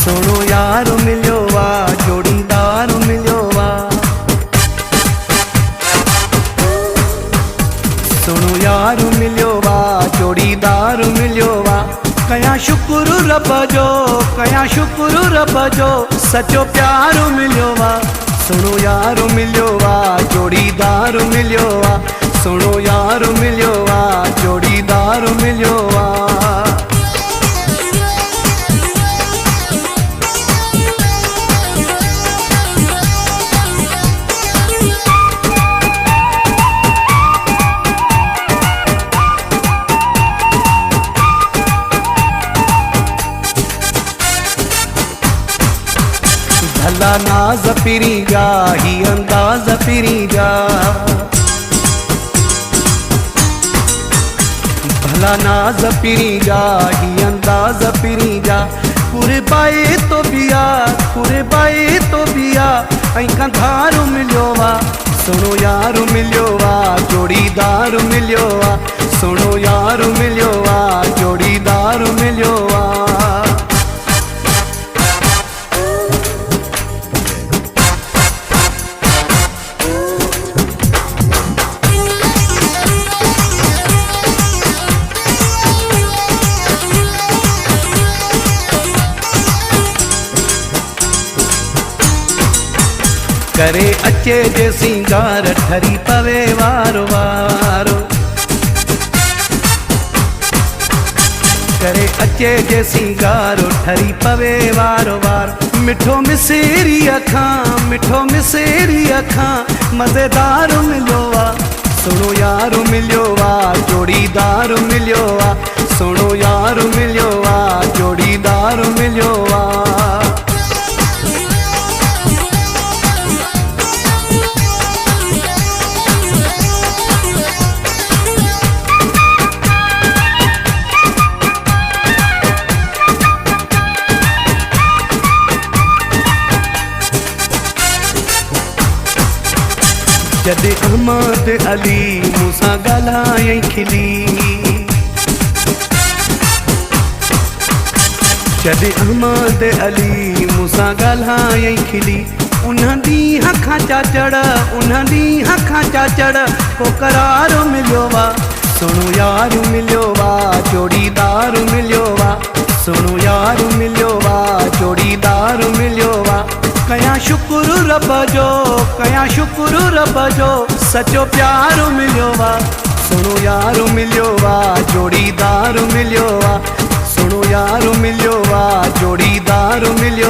सुनो यार मिलियो वा जोड़ीदार मिलियो वा। सुनो यार मिलियो वा जोड़ीदार मिलियो वा। कया शुक्र रब जो, कया शुक्र रब जो सचो प्यार मिलियो वा। सुनो यार मिलियो वा जोड़ीदार मिलियो वा। सुनो यार मिलियो वा जोड़ीदार मिलियो वा। भला नाज पिरी जा ही अंदाज पिरी जा। भला नाज पिरी जा ही अंदाज पिरी जा। पूरे बाए तो बिया, पूरे बाए तो बिया ऐं कंधार मिलियो वा। सुनो यार मिलियो वा जोड़ीदार मिलियो वा। सुनो यार मिलियो वा जोड़ीदार मिलियो वा। करे अचे जे सिंगार ठरी पवे वारो वारो। करे अचे जे सिंगार ठरी पवे वारो वार। मिठो मिसेरी अखां, मिठो मिसेरी अखां मज़ेदार मिलियो वा। सुनो यार मिलियो वा जोड़ीदार मिलियो वा। सुनो यार मिलियो वा जोड़ीदार मिलियो वा। जॾहिं अहमद अली मूंसां ॻाल्हायईं खिली। जॾहिं अहमद अली मूंसां ॻाल्हायईं खिली। उन ॾींहं खां चाचड़, उन ॾींहं खां चाचड़ को करार मिलियो वा। सुनो यार मिलियो वा जोड़ीदार मिलियो वा। सुनो यार मिलियो वा जोड़ीदार मिलियो वा। कया शुक्र रब जो, कया शुक्र रब जो सचो प्यार मिलियो वा। सुनो यार मिलियो वा जोड़ीदार मिलियो वा। सुनो यार मिलियो वा जोड़ीदार मिलियो